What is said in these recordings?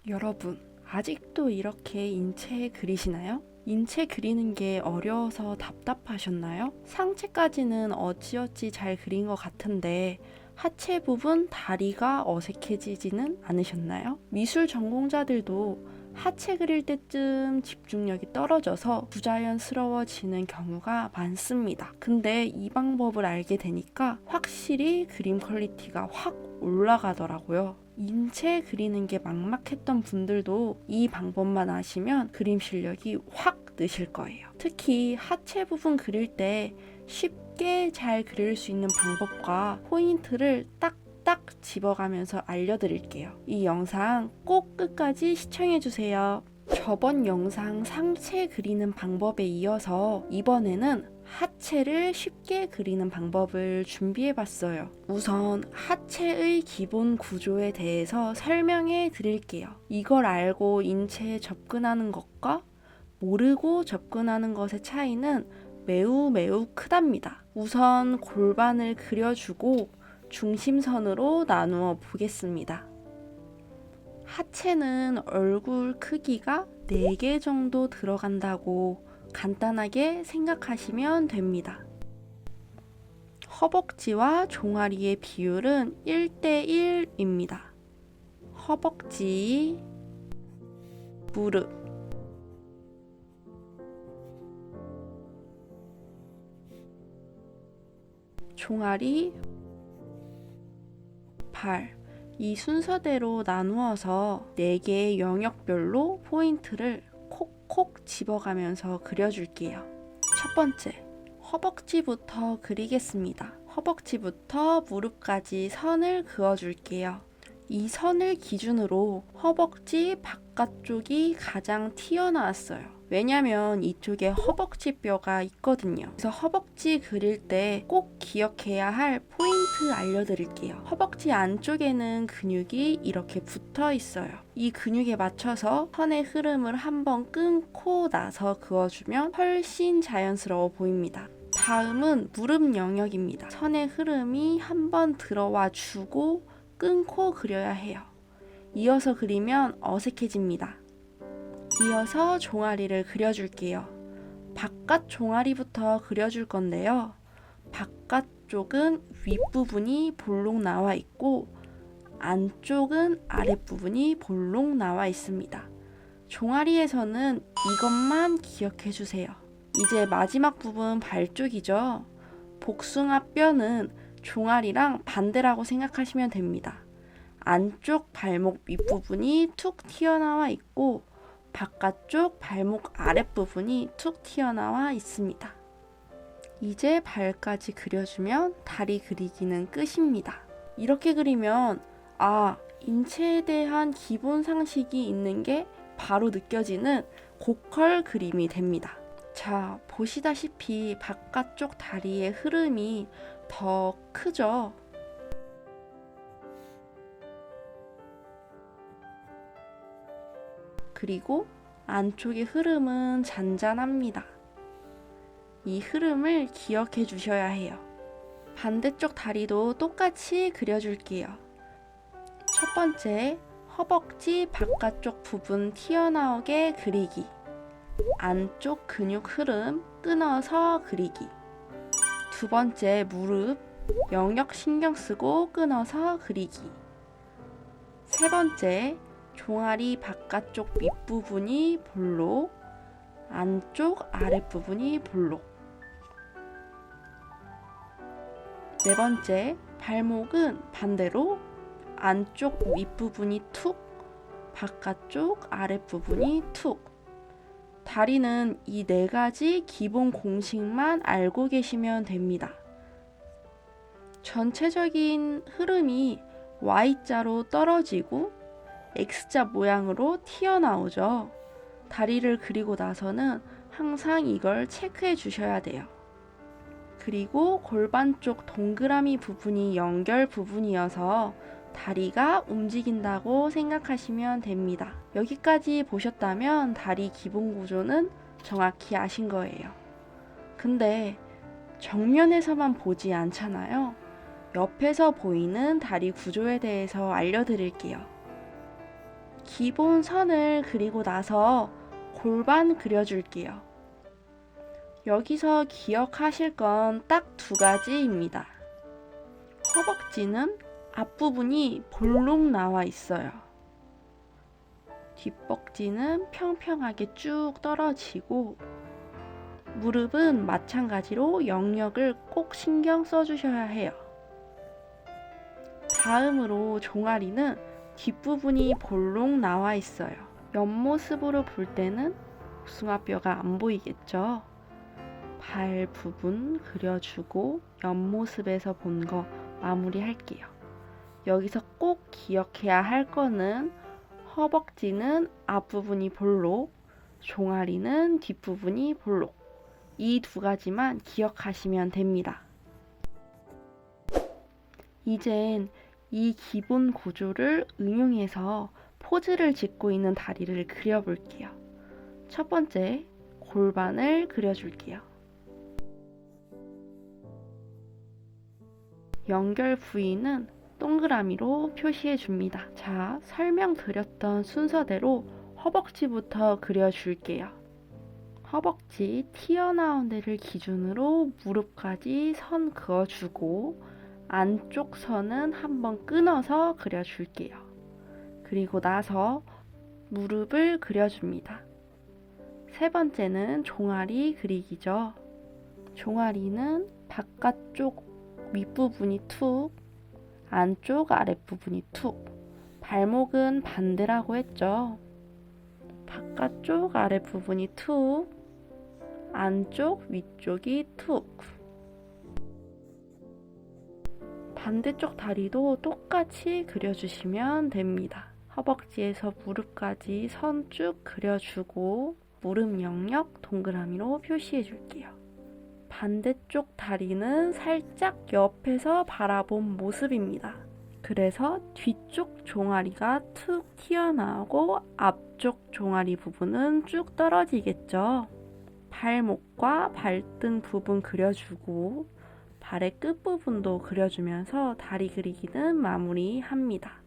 여러분, 아직도 이렇게 인체 그리시나요? 인체 그리는 게 어려워서 답답하셨나요? 상체까지는 어찌어찌 잘 그린 것 같은데 하체 부분 다리가 어색해지지는 않으셨나요? 미술 전공자들도 하체 그릴 때쯤 집중력이 떨어져서 부자연스러워지는 경우가 많습니다. 근데 이 방법을 알게 되니까 확실히 그림 퀄리티가 확 올라가더라고요. 인체 그리는 게 막막했던 분들도 이 방법만 아시면 그림 실력이 확 느실 거예요. 특히 하체 부분 그릴 때 쉽게 잘 그릴 수 있는 방법과 포인트를 딱딱 집어가면서 알려드릴게요. 이 영상 꼭 끝까지 시청해주세요. 저번 영상 상체 그리는 방법에 이어서 이번에는 하체를 쉽게 그리는 방법을 준비해봤어요. 우선 하체의 기본 구조에 대해서 설명해 드릴게요. 이걸 알고 인체에 접근하는 것과 모르고 접근하는 것의 차이는 매우 크답니다. 우선 골반을 그려주고 중심선으로 나누어 보겠습니다. 하체는 얼굴 크기가 4개 정도 들어간다고 간단하게 생각하시면 됩니다. 허벅지와 종아리의 비율은 1대1입니다. 허벅지, 무릎, 종아리, 발, 이 순서대로 나누어서 4개의 영역별로 포인트를 콕콕 집어가면서 그려줄게요. 첫 번째, 허벅지부터 그리겠습니다. 허벅지부터 무릎까지 선을 그어줄게요. 이 선을 기준으로 허벅지 바깥쪽이 가장 튀어나왔어요. 왜냐면 이쪽에 허벅지 뼈가 있거든요. 그래서 허벅지 그릴 때 꼭 기억해야 할 포인트 알려드릴게요. 허벅지 안쪽에는 근육이 이렇게 붙어 있어요. 이 근육에 맞춰서 선의 흐름을 한번 끊고 나서 그어주면 훨씬 자연스러워 보입니다. 다음은 무릎 영역입니다. 선의 흐름이 한번 들어와 주고 끊고 그려야 해요. 이어서 그리면 어색해집니다. 이어서 종아리를 그려줄게요. 바깥 종아리부터 그려줄 건데요. 바깥쪽은 윗부분이 볼록 나와 있고 안쪽은 아랫부분이 볼록 나와 있습니다. 종아리에서는 이것만 기억해 주세요. 이제 마지막 부분 발 쪽이죠. 복숭아 뼈는 종아리랑 반대라고 생각하시면 됩니다. 안쪽 발목 윗부분이 툭 튀어나와 있고 바깥쪽 발목 아랫부분이 툭 튀어나와 있습니다. 이제 발까지 그려주면 다리 그리기는 끝입니다. 이렇게 그리면 인체에 대한 기본 상식이 있는 게 바로 느껴지는 고컬 그림이 됩니다. 자, 보시다시피 바깥쪽 다리의 흐름이 더 크죠? 그리고 안쪽의 흐름은 잔잔합니다. 이 흐름을 기억해 주셔야 해요. 반대쪽 다리도 똑같이 그려줄게요. 첫 번째, 허벅지 바깥쪽 부분 튀어나오게 그리기. 안쪽 근육 흐름 끊어서 그리기. 두 번째, 무릎 영역 신경 쓰고 끊어서 그리기. 세 번째, 종아리 바깥쪽 윗부분이 볼록, 안쪽 아랫부분이 볼록. 네 번째, 발목은 반대로 안쪽 윗부분이 툭, 바깥쪽 아랫부분이 툭. 다리는 이 4가지 기본 공식만 알고 계시면 됩니다. 전체적인 흐름이 Y자로 떨어지고 X자 모양으로 튀어나오죠. 다리를 그리고 나서는 항상 이걸 체크해 주셔야 돼요. 그리고 골반 쪽 동그라미 부분이 연결 부분이어서 다리가 움직인다고 생각하시면 됩니다. 여기까지 보셨다면 다리 기본 구조는 정확히 아신 거예요. 근데 정면에서만 보지 않잖아요. 옆에서 보이는 다리 구조에 대해서 알려드릴게요. 기본 선을 그리고 나서 골반 그려줄게요. 여기서 기억하실 건 딱 두 가지입니다. 허벅지는 앞부분이 볼록 나와 있어요. 뒷벅지는 평평하게 쭉 떨어지고, 무릎은 마찬가지로 영역을 꼭 신경 써주셔야 해요. 다음으로 종아리는 뒷부분이 볼록 나와 있어요. 옆모습으로 볼 때는 복숭아뼈가 안 보이겠죠? 발 부분 그려주고 옆모습에서 본 거 마무리 할게요. 여기서 꼭 기억해야 할 거는 허벅지는 앞부분이 볼록, 종아리는 뒷부분이 볼록. 이 두 가지만 기억하시면 됩니다. 이젠 이 기본 구조를 응용해서 포즈를 짓고 있는 다리를 그려볼게요. 첫 번째, 골반을 그려줄게요. 연결 부위는 동그라미로 표시해 줍니다. 자, 설명드렸던 순서대로 허벅지부터 그려줄게요. 허벅지 튀어나온 데를 기준으로 무릎까지 선 그어주고 안쪽 선은 한번 끊어서 그려줄게요. 그리고 나서 무릎을 그려줍니다. 세 번째는 종아리 그리기죠. 종아리는 바깥쪽 윗부분이 툭, 안쪽 아랫부분이 툭. 발목은 반대라고 했죠. 바깥쪽 아랫부분이 툭, 안쪽 위쪽이 툭. 반대쪽 다리도 똑같이 그려주시면 됩니다. 허벅지에서 무릎까지 선 쭉 그려주고 무릎 영역 동그라미로 표시해 줄게요. 반대쪽 다리는 살짝 옆에서 바라본 모습입니다. 그래서 뒤쪽 종아리가 툭 튀어나오고 앞쪽 종아리 부분은 쭉 떨어지겠죠. 발목과 발등 부분 그려주고 발의 끝부분도 그려주면서 다리 그리기는 마무리합니다.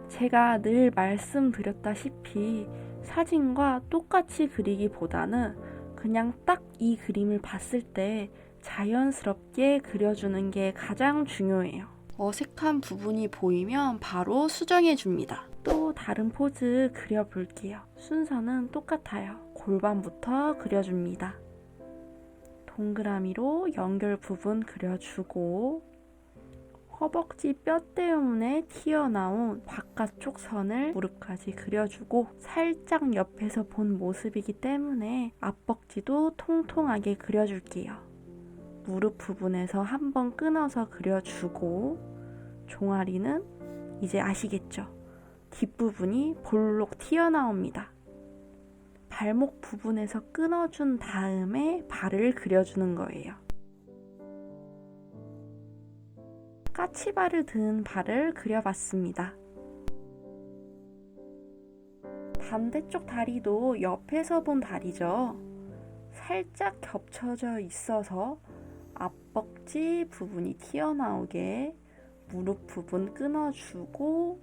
제가 늘 말씀드렸다시피 사진과 똑같이 그리기보다는 그냥 딱 이 그림을 봤을 때 자연스럽게 그려주는 게 가장 중요해요. 어색한 부분이 보이면 바로 수정해 줍니다. 또 다른 포즈 그려볼게요. 순서는 똑같아요. 골반부터 그려줍니다. 동그라미로 연결 부분 그려주고 허벅지 뼈 때문에 튀어나온 바깥쪽 선을 무릎까지 그려주고 살짝 옆에서 본 모습이기 때문에 앞벅지도 통통하게 그려줄게요. 무릎 부분에서 한번 끊어서 그려주고 종아리는 이제 아시겠죠? 뒷부분이 볼록 튀어나옵니다. 발목 부분에서 끊어준 다음에 발을 그려주는 거예요. 까치발을 든 발을 그려봤습니다. 반대쪽 다리도 옆에서 본 다리죠. 살짝 겹쳐져 있어서 앞벅지 부분이 튀어나오게 무릎 부분 끊어주고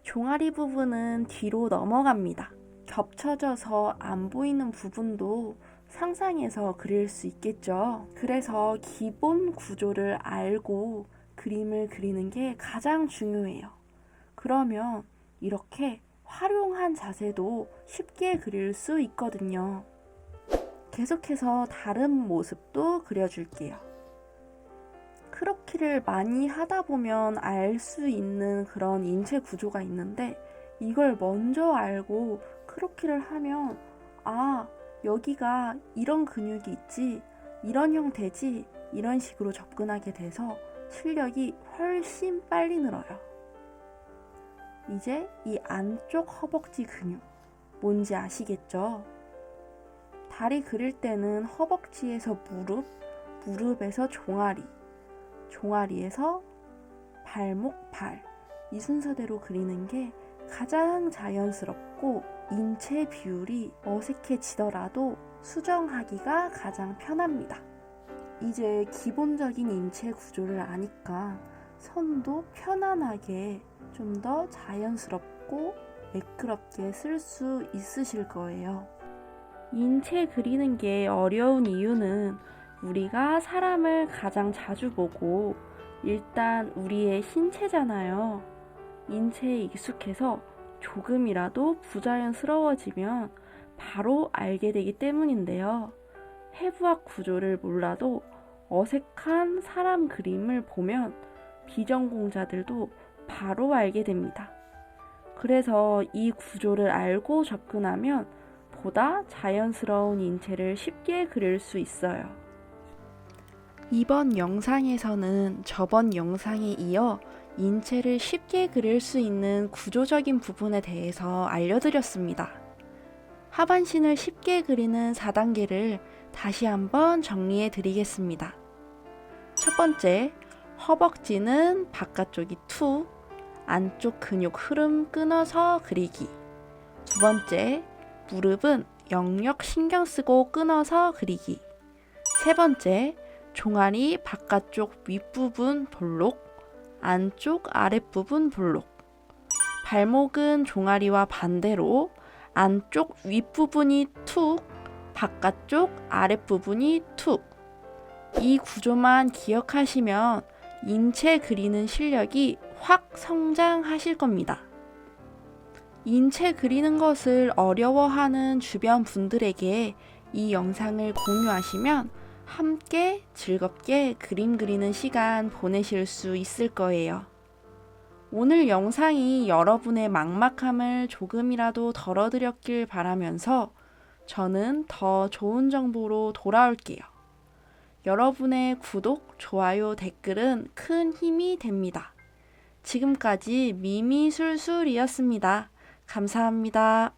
종아리 부분은 뒤로 넘어갑니다. 겹쳐져서 안 보이는 부분도 상상해서 그릴 수 있겠죠. 그래서 기본 구조를 알고 그림을 그리는 게 가장 중요해요. 그러면 이렇게 활용한 자세도 쉽게 그릴 수 있거든요. 계속해서 다른 모습도 그려줄게요. 크로키를 많이 하다 보면 알 수 있는 그런 인체 구조가 있는데 이걸 먼저 알고 크로키를 하면 여기가 이런 근육이 있지, 이런 형태지, 이런 식으로 접근하게 돼서 실력이 훨씬 빨리 늘어요. 이제 이 안쪽 허벅지 근육 뭔지 아시겠죠? 다리 그릴 때는 허벅지에서 무릎, 무릎에서 종아리, 종아리에서 발목, 발 이 순서대로 그리는 게 가장 자연스럽고 인체 비율이 어색해지더라도 수정하기가 가장 편합니다. 이제 기본적인 인체 구조를 아니까 선도 편안하게 좀 더 자연스럽고 매끄럽게 쓸 수 있으실 거예요. 인체 그리는 게 어려운 이유는 우리가 사람을 가장 자주 보고 일단 우리의 신체잖아요. 인체에 익숙해서 조금이라도 부자연스러워지면 바로 알게 되기 때문인데요. 해부학 구조를 몰라도 어색한 사람 그림을 보면 비전공자들도 바로 알게 됩니다. 그래서 이 구조를 알고 접근하면 보다 자연스러운 인체를 쉽게 그릴 수 있어요. 이번 영상에서는 저번 영상에 이어 인체를 쉽게 그릴 수 있는 구조적인 부분에 대해서 알려드렸습니다. 하반신을 쉽게 그리는 4단계를 다시 한번 정리해 드리겠습니다. 첫 번째, 허벅지는 바깥쪽이 툭, 안쪽 근육 흐름 끊어서 그리기. 두 번째, 무릎은 영역 신경 쓰고 끊어서 그리기. 세 번째, 종아리 바깥쪽 윗부분 볼록, 안쪽 아랫부분 볼록. 발목은 종아리와 반대로 안쪽 윗부분이 툭, 바깥쪽 아랫부분이 툭. 이 구조만 기억하시면 인체 그리는 실력이 확 성장하실 겁니다. 인체 그리는 것을 어려워하는 주변 분들에게 이 영상을 공유하시면 함께 즐겁게 그림 그리는 시간 보내실 수 있을 거예요. 오늘 영상이 여러분의 막막함을 조금이라도 덜어드렸길 바라면서 저는 더 좋은 정보로 돌아올게요. 여러분의 구독, 좋아요, 댓글은 큰 힘이 됩니다. 지금까지 미미술술이었습니다. 감사합니다.